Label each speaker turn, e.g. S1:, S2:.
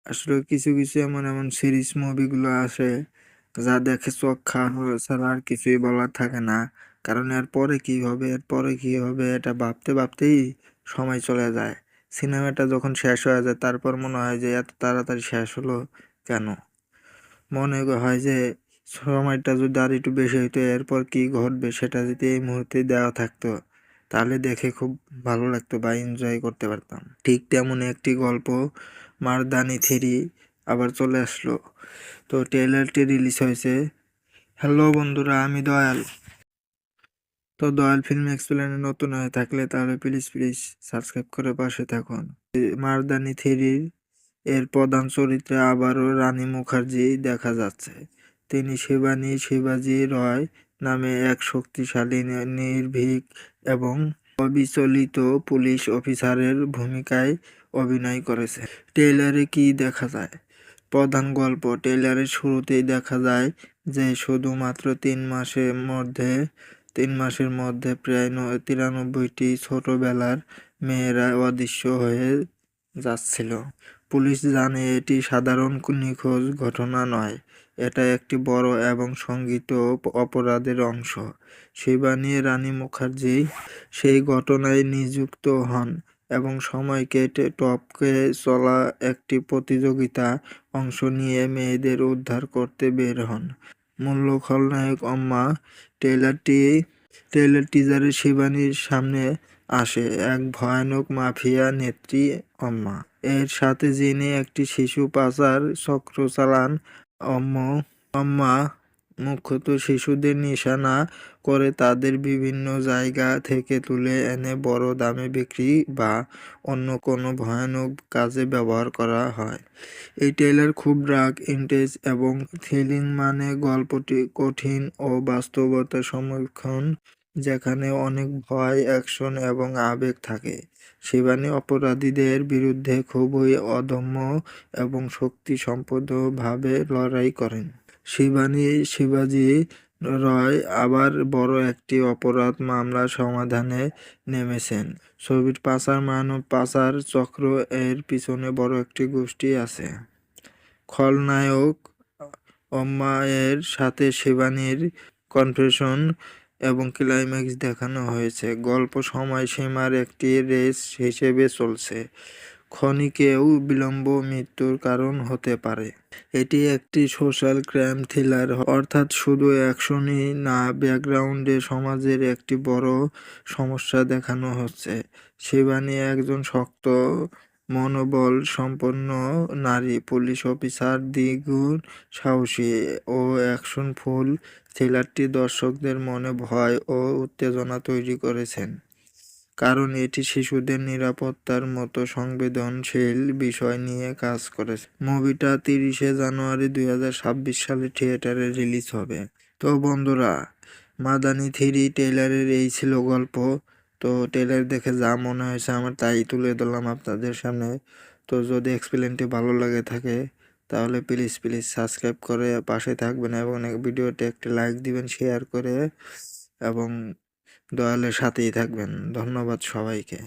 S1: আসলে কিছু কিছু এমন এমন সিরিজ মুভিগুলো আসে যা দেখে চোখ খাওয়ানো ছাড়া আর কিছুই বলার থাকে না। কারণ এর পরে কি হবে, এর পরে কি হবে, এটা ভাবতে ভাবতেই সময় চলে যায়। সিনেমাটা যখন শেষ হয়ে যায় তারপর মনে হয় যে এত তাড়াতাড়ি শেষ হলো কেন। মনে হয় যে সময়টা যদি আর একটু বেশি হইতো, এরপর কি ঘটবে সেটা যদি এই মুহূর্তে দেওয়া থাকতো, তাহলে দেখে খুব ভালো লাগতো বা এনজয় করতে পারতাম। ঠিক তেমন একটি গল্প মারদানি 3 আবার চলে আসলো। তো ট্রেলারটি রিলিজ হয়েছে। হ্যালো বন্ধুরা, আমি দয়াল। তো দয়াল ফিল্ম এক্সপ্লেনে নতুন হয়ে থাকলে তাহলে প্লিজ প্লিজ সাবস্ক্রাইব করে পাশে থাকুন। মারদানি 3 এর প্রধান চরিত্রে আবারও রানী মুখার্জি দেখা যাচ্ছে। তিনি শিবানী শিবাজি রয় নামে এক শক্তিশালী নির্ভীক এবং অবিচলিত পুলিশ অফিসারের ভূমিকায় অভিনয় করেছে। ট্রেলারে কি দেখা যায়? প্রধান গল্প। ট্রেলারের শুরুতেই দেখা যায় যে শুধুমাত্র 3 মাসের মধ্যে প্রায় 93টি ছোটবেলার মেয়েরা অদৃশ্য হয়ে যাচ্ছিল। পুলিশ জানে এটি সাধারণ নিখোঁজ ঘটনা নয়, এটা একটি বড় এবং সংগঠিত অপরাধের অংশ। শিবানী রানী মুখার্জি সেই ঘটনায় নিযুক্ত হন এবং সময়কে টপকে চলা একটি প্রতিযোগিতা অংশ নিয়ে মেয়েদের উদ্ধার করতে বের হন। মূল খলনায়ক অম্মা। ট্রেলার টিজারে শিবানীর সামনে আসে এক ভয়ানক মাফিয়া নেত্রী অম্মা। এর সাথে যিনি একটি শিশু পাচার চক্র চালান। অম্মা মুখ্যত শিশুদের নিশানা করে তাদের বিভিন্ন জায়গা থেকে তুলে এনে বড় দামে বিক্রি বা অন্য কোনো ভয়ানক কাজে ব্যবহার করা হয়। এই ট্রেলার খুব ডার্ক, ইন্টেন্স এবং থ্রিলিং। মানে গল্পটি কঠিন ও বাস্তবতার সম্মুখীন, যেখানে অনেক ভয়, অ্যাকশন এবং আবেগ থাকে। শিবানী অপরাধীদের বিরুদ্ধে খুবই অদম্য এবং শক্তিসম্পন্নভাবে লড়াই করেন। শিবাজি রয় আবার বড় একটি অপরাধ মামলা সমাধানে নেমেছেন। ছবির মানব পাচার চক্র এর পিছনে বড় একটি গোষ্ঠী আছে। খলনায়ক অম্মা এর সাথে শিবানীর কনফেশন এবং ক্লাইম্যাক্স দেখানো হয়েছে। গল্প সময়সীমার একটি রেস হিসেবে চলছে। ক্ষণিকেও বিলম্ব মৃত্যুর কারণ হতে পারে। এটি একটি সোশ্যাল ক্রাইম থ্রিলার, অর্থাৎ শুধু অ্যাকশনই না, ব্যাকগ্রাউন্ডে সমাজের একটি বড় সমস্যা দেখানো হচ্ছে। শিবানী একজন শক্ত মনোবল সম্পন্ন নারী পুলিশ অফিসার, দ্বিগুণ সাহসী ও অ্যাকশনফুল। থ্রিলারটি দর্শকদের মনে ভয় ও উত্তেজনা তৈরি করেছেন, কারণ এটি শিশুদের নিরাপত্তার মতো সংবেদনশীল বিষয় নিয়ে কাজ করেছে। মুভিটা 30শে জানুয়ারি 2026 সালে থিয়েটারে রিলিজ হবে। তো বন্ধুরা, মাদানি 3 ট্রেলারের এই ছিল গল্প। তো ট্রেলার দেখে যা মনে হয়েছে আমার তাই তুলে ধরলাম আপনাদের সামনে। তো যদি এক্সপ্লেনটি ভালো লাগে থাকে তাহলে প্লিজ প্লিজ সাবস্ক্রাইব করে পাশে থাকবেন এবং ভিডিওতে একটি লাইক দিবেন, শেয়ার করে, এবং দয়ালের সাথেই থাকবেন। ধন্যবাদ সবাইকে।